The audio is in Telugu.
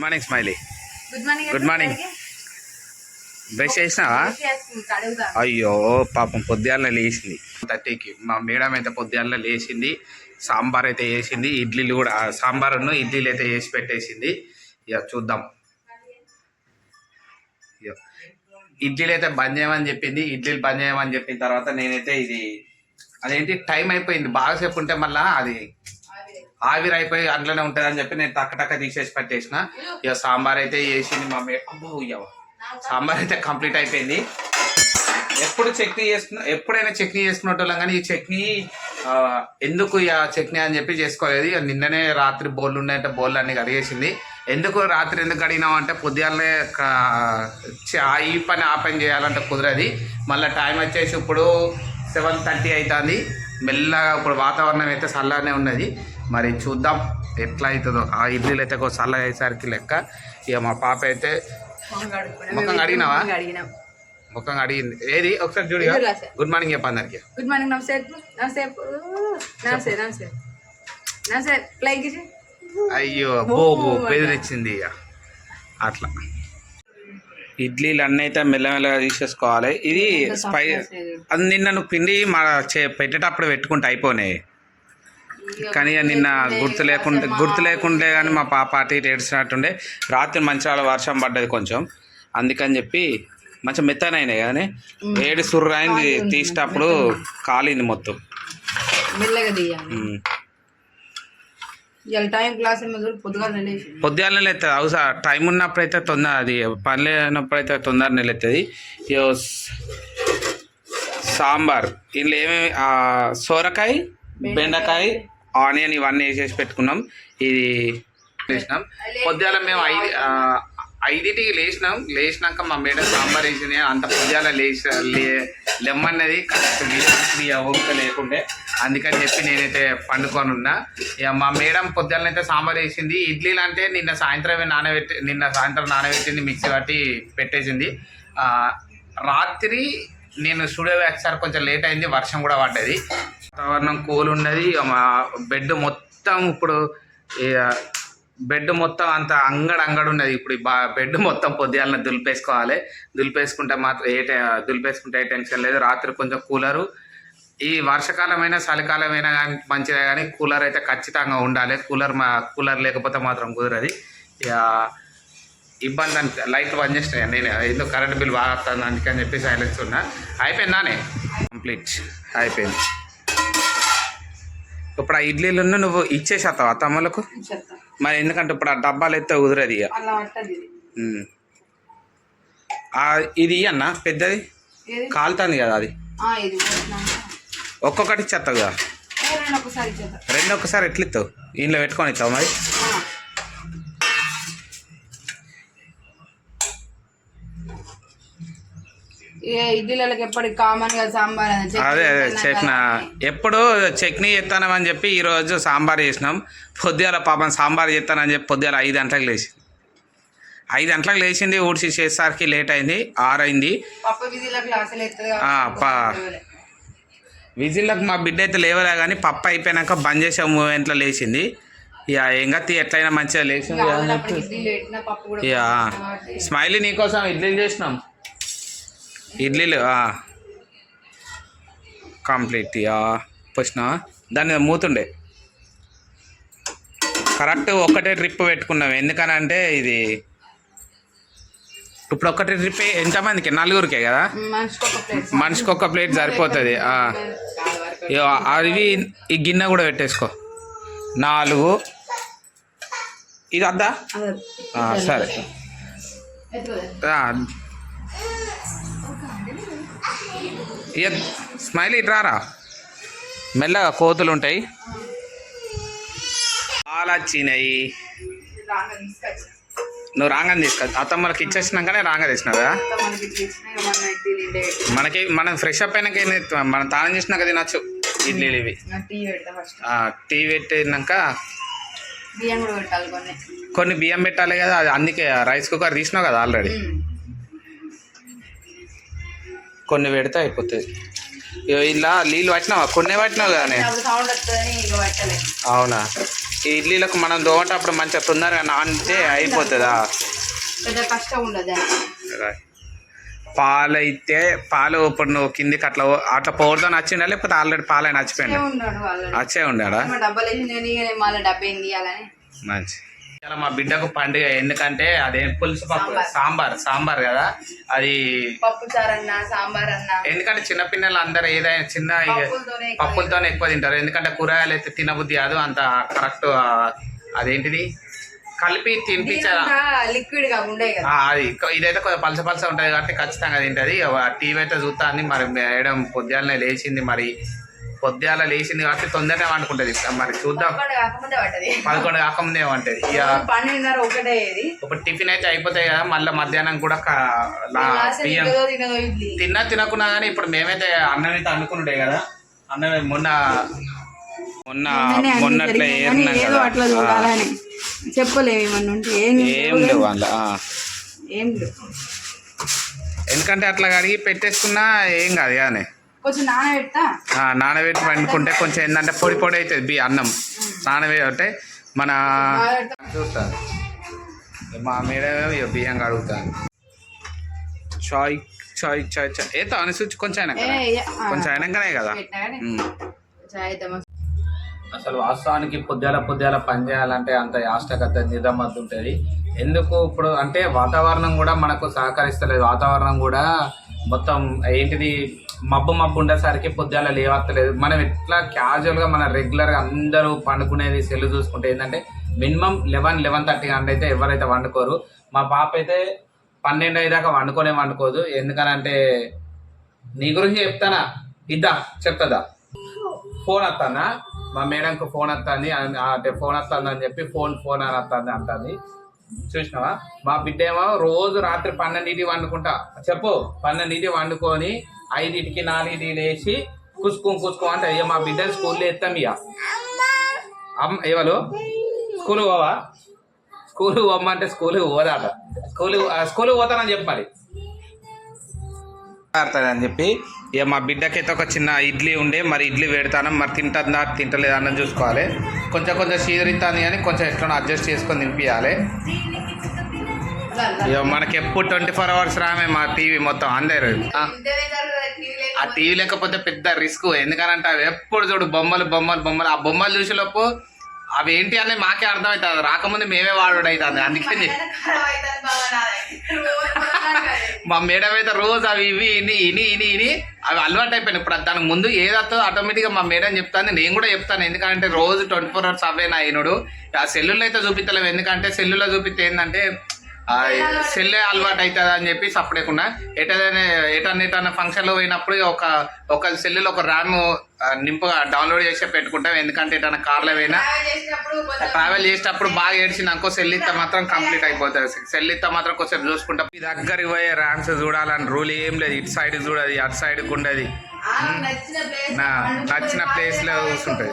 Morning smiley. Good morning. Brush చేసినావా? అయ్యో పాపం పొద్దుగాలనే లేచింది 30కి. మా మేడం అయితే పొద్దుగాలనే లేచింది. సాంబార్ అయితే వేసింది, ఇడ్లీలు కూడా సాంబార్ను ఇడ్లీలు అయితే వేసి పెట్టేసింది. ఇక చూద్దాం. ఇడ్లీలు అయితే బంద్ చేయమని చెప్పింది. ఇడ్లీలు బంద్ చేయమని చెప్పిన తర్వాత నేనైతే అదేంటి టైం అయిపోయింది, బాగాసేపు ఉంటే మళ్ళీ అది ఆవిరి అయిపోయి అందులోనే ఉంటుంది అని చెప్పి నేను టక్క తీసేసి పెట్టేసిన. ఇక సాంబార్ అయితే వేసింది మా సాంబార్ అయితే కంప్లీట్ అయిపోయింది. ఎప్పుడైనా చట్నీ చేసుకునేటోళ్ళం కానీ ఈ చట్నీ ఎందుకు ఇక చట్నీ అని చెప్పి చేసుకోలేదు. ఇక నిన్ననే రాత్రి బోళ్ళు ఉన్నాయంటే బోళ్ళు అన్ని కడిగేసింది. ఎందుకు కడిగినాం అంటే పొద్దుగాలనే ఈ పని ఆ పని చేయాలంటే కుదరది. మళ్ళీ టైం వచ్చేసి ఇప్పుడు 7:30 అవుతుంది. మెల్లగా ఇప్పుడు వాతావరణం అయితే చల్లగానే ఉన్నది. మరి చూద్దాం ఎట్లా అవుతుందో. ఆ ఇడ్లీలు అయితే ఒక చల్లగా అయ్యేసరికి లెక్క. ఇక మా పాప అయితే ముఖం అడిగినావా? ముఖం అడిగింది. ఏది ఒకసారి చూడు. గుడ్ మార్నింగ్ చెప్పు అందరికి. Good morning. అయ్యో బోబు బెదిరించింది. ఇక అట్లా ఇడ్లీలు అన్నీ అయితే మెల్లమెల్లగా తీసేసుకోవాలి. ఇది అది నిన్న నువ్వు పిండి మా పెట్టేటప్పుడు పెట్టుకుంటే అయిపోయినాయి. కానీ నిన్న గుర్తు లేకుంటే కానీ మా పాప అటు ఇటు ఏడ్చినట్టుండే. రాత్రి మంచిగా వర్షం పడ్డది కొంచెం, అందుకని చెప్పి మంచిగా మెత్తనైనాయి కానీ వేడి సుర్రాయింది. తీసేటప్పుడు కాలింది మొత్తం. పొద్దుగాలనే లేస్తుంది. అవసరం టైం ఉన్నప్పుడైతే తొందర, అది పని లేనప్పుడైతే తొందరనే లేస్తుంది. సాంబార్ ఇందులో ఏమేమి సోరకాయ, బెండకాయ, ఆనియన్ ఇవన్నీ వేసేసి పెట్టుకున్నాం. ఇది వేసినాం. పొద్దుగాల మేము 5కి లేచినాక మా మేడం సాంబార్ వేసింది. అంత పొద్దుగాల లెమ్మన్నది కరెక్ట్ ఓపిక లేకుండే, అందుకని చెప్పి నేనైతే పండుకొని ఉన్నా. ఇక మా మేడం పొద్దుగాలనైతే సాంబార్ వేసింది. ఇడ్లీలు అంటే నిన్న సాయంత్రం నానబెట్టింది, మిక్సీ పట్టి పెట్టేసింది. రాత్రి నేను స్టూడియో వచ్చారు, కొంచెం లేట్ అయింది, వర్షం కూడా పడ్డది, వాతావరణం కూల్ ఉన్నది. మా బెడ్ మొత్తం ఇప్పుడు బెడ్ మొత్తం అంత అంగడు ఉన్నది. ఇప్పుడు బెడ్ మొత్తం పొద్దుగాలనే దులిపేసుకుంటే మాత్రం దులిపేసుకుంటే ఏ టెన్షన్ లేదు. రాత్రి కొంచెం కూలరు, ఈ వర్షాకాలమైనా చలికాలమైనా కానీ మంచిదే, కానీ కూలర్ అయితే ఖచ్చితంగా ఉండాలి. కూలర్ లేకపోతే మాత్రం కుదరది. ఇక ఇబ్బంది అని లైట్లు బంద్ చేసినాయి. నేను ఎందుకు కరెంట్ బిల్ బాగా వస్తుంది అందుకని చెప్పి సైలెన్స్ ఉన్నా. అయిపోయిందానే కంప్లీట్ అయిపోయింది. ఇప్పుడు ఆ ఇడ్లీలు నువ్వు ఇచ్చేసేస్తావా తమ్ములకు? మరి ఎందుకంటే ఇప్పుడు ఆ డబ్బాలు అయితే కుదరది. ఇక ఇది అన్న పెద్దది కాలుతుంది కదా, అది ఒక్కొక్కటి ఇచ్చేస్తావు కదా. రెండు ఒక్కసారి ఎట్లా ఇస్తావు? ఇంట్లో పెట్టుకొని ఇస్తావు మరి? అదే చెప్పిన ఎప్పుడు చట్నీ చేస్తానని చెప్పి ఈరోజు సాంబార్ చేసినాం. పొద్దుగాల పాపం సాంబార్ చేస్తానని చెప్పి పొద్దుగాల 5 గంటలకు లేచింది. 5 గంటలకు లేచింది. ఊడ్చి చేసేసరికి లేట్ అయింది, 6 అయింది. విజిల్లకు మా బిడ్డ అయితే లేవలే, కానీ పప్పు అయిపోయినాక బంద్ చేసే మూమెంట్లో లేచింది. ఇక ఎంగత్తి ఎట్లయినా మంచిగా లేచింది. ఇక స్మైలీ నీకోసం ఇడ్లీలు చేసినాం. ఇడ్లీలు కంప్లీట్ పోసిన దాని మూతుండే కరెక్ట్ ఒక్కటే ట్రిప్ పెట్టుకున్నాం. ఎందుకనంటే ఇది ఇప్పుడు ఒక్కటే ట్రిప్ ఎంతమందికి? 4గురికే కదా, మనిషికి ఒక ప్లేట్ సరిపోతుంది. అవి ఈ గిన్నె కూడా పెట్టేసుకో 4. ఇది వద్దా? సరే ఇక స్మైలీ ఇట్రారా, మెల్లగా కోతులు ఉంటాయి. చాలా వచ్చినాయి. నువ్వు రాంగని తీసుకొచ్చి అత్తమ్మలకి ఇచ్చేసినాకనే రాంగ తెచ్చినావా? మనం ఫ్రెష్ అప్ అయినాక మనం తానం చేసినాక తినచ్చు ఇడ్లీలు ఇవి. టీ పెట్టినాక కొన్ని బియ్యం పెట్టాలి కదా, అది అందుకే రైస్ కుక్కర్ తీసినావు కదా ఆల్రెడీ. కొన్ని పెడితే అయిపోతుంది. ఇలా నీళ్ళు పట్టినావా? కొన్ని పట్టినావు కదా. అవునా? ఈ ఇడ్లీలకు మనం దోమటప్పుడు మంచిగా తొందరగా నానితే అయిపోతుందా? పెద్ద కష్టం ఉండదు దానికి. పాలు అయితే పాలు ఇప్పుడు నువ్వు కిందికి అట్లా అట్లా పౌడర్తో నచ్చిండా లేకపోతే ఆల్రెడీ పాలైన నచ్చిపోయిందా? ఉన్నాడు వాళ్ళు వచ్చే ఉండాడా? డబ్బాలు వేసింది మళ్ళీ డబ్బా ఏంది తీయాలని. మంచి ఇలా మా బిడ్డకు పండుగ, ఎందుకంటే అదేం పులుసు పప్పు సాంబార్ కదా అది. పప్పు చారు అన్న, సాంబార్ అన్న. ఎందుకంటే చిన్నపిల్లలు అందరూ ఏదైనా చిన్న పప్పులతోనే ఎక్కువ తింటారు. ఎందుకంటే కూరగాయలు అయితే తినబుద్ధి కాదు అంత కరెక్ట్. అదేంటిది కలిపి తినిపించాలి లిక్విడ్ గా ఉండే కదా అది. ఇదైతే కొంచెం పలస ఉంటుంది కాబట్టి ఖచ్చితంగా తింటది. టీవీ అయితే చూస్తుంది. మరి మేడం పొద్దుగాలనే లేచింది, మరి పొద్దుగాల లేచింది కాబట్టి తొందరగా వండుకుంటది. మరి చూద్దాం 11 కాకముందే వంటది. ఇక 12:30 ఇప్పుడు టిఫిన్ అయితే అయిపోతాయి కదా, మళ్ళీ మధ్యాహ్నం కూడా బియ్యం తినకున్నా కానీ ఇప్పుడు మేమైతే అన్నం అయితే అనుకున్నాడే కదా. అన్నమే మొన్నట్లే చెప్పలేము ఏమన్నా ఉంటే ఏం లేవు వాళ్ళ. ఏం లేవు, ఎందుకంటే అట్లా కడిగి పెట్టేసుకున్నా ఏం కాదు కానీ కొంచెం నానబెట్టి వండుకుంటే కొంచెం ఏంటంటే పొడి అవుతుంది అన్నం. నానబెట్టి మన చూస్తాను మా మేడం బియ్యం కడుగుతాను. చాయ్ చాయ్ చాయ్ చాయ్ ఏతో అని స్విచ్ కొంచెం అయినాకనే కదా. అసలు వాస్తవానికి పొద్దుల పని చేయాలంటే అంత యాష్టకత నిజమద్దు ఉంటుంది. ఎందుకు ఇప్పుడు అంటే వాతావరణం కూడా మనకు సహకరిస్తలేదు. వాతావరణం కూడా మొత్తం ఏంటిది మబ్బు ఉండేసరికి పొద్దుల లేవత్తలేదు. మనం ఎట్లా క్యాజువల్గా మన రెగ్యులర్గా అందరూ పండుకునేది సెల్లు చూసుకుంటే ఏంటంటే మినిమం 11-11:30 గంట అయితే ఎవరైతే వండుకోరు. మా పాప అయితే 12 అయ్యేదాకా వండుకోదు. ఎందుకనంటే నీ గురించి చెప్తానా, చెప్తుందా ఫోన్ వస్తానా మా మేడంకు ఫోన్ వస్తుంది అంటే ఫోన్ వస్తుంది అని చెప్పి ఫోన్ అని వస్తుంది అంటుంది. చూసినావా మా బిడ్డ ఏమో రోజు రాత్రి 12 వండుకుంటా 12 వండుకొని 5-4 లేచి కుసుకో అంటే ఇక మా బిడ్డని స్కూల్లో ఎత్తాం. ఇక ఎవరు స్కూల్ పోవా? స్కూల్ పోమ్మంటే స్కూల్కి పోదాట. స్కూల్కి పోతానని చెప్పి మరి అని చెప్పి ఇక మా బిడ్డకైతే ఒక చిన్న ఇడ్లీ ఉండే, మరి ఇడ్లీ పెడతాను. మరి తింటుందా తింటలేదా అన్నది చూసుకోవాలి. కొంచెం సీదరిస్తుంది కానీ కొంచెం ఎట్లా అడ్జస్ట్ చేసుకొని తినిపించాలి. ఇక మనకి ఎప్పుడు 24 hours రామే మా టీవీ మొత్తం అందరు. ఆ టీవీ లేకపోతే పెద్ద రిస్క్. ఎందుకనంటే అవి ఎప్పుడు చూడు బొమ్మలు. ఆ బొమ్మలు చూసేలోపు అవి ఏంటి అనేది మాకే అర్థమవుతుంది. రాకముందు మేమే వాడు అవుతుంది. అందుకని మా మేడం అయితే రోజు అవి ఇవి అవి అలవాటు అయిపోయినాయి. ఇప్పుడు దానికి ముందు ఏదవుతుందో ఆటోమేటిక్గా మా మేడం చెప్తాను, నేను కూడా చెప్తాను. ఎందుకంటే రోజు 24 hours అవే నా ఈనుడు. ఆ సెల్లులో అయితే చూపిస్తలేవు. ఎందుకంటే సెల్లులో చూపిస్తే ఏంటంటే సెల్లే అలవాటు అవుతుంది అని చెప్పి సపరేకుండా ఎటన్నా ఫంక్షన్లో పోయినప్పుడు ఒక సెల్లులో ఒక ర్యామ్ నింపుగా డౌన్లోడ్ చేసి పెట్టుకుంటాం. ఎందుకంటే ఎటన్నా కార్లో పోయినా ట్రావెల్ చేసేటప్పుడు బాగా ఏడ్చింది అనుకో సెల్ ఇస్తే మాత్రం కంప్లీట్ అయిపోతుంది. సెల్ ఇస్తే మాత్రం కొంచెం చూసుకుంటాం. ఈ దగ్గరికి పోయే ర్యామ్స్ చూడాలని రూల్ ఏం లేదు. ఇటు సైడ్ చూడదు, అటు సైడ్కి ఉండదు. నచ్చిన ప్లేస్లో కూర్చుంటుంది.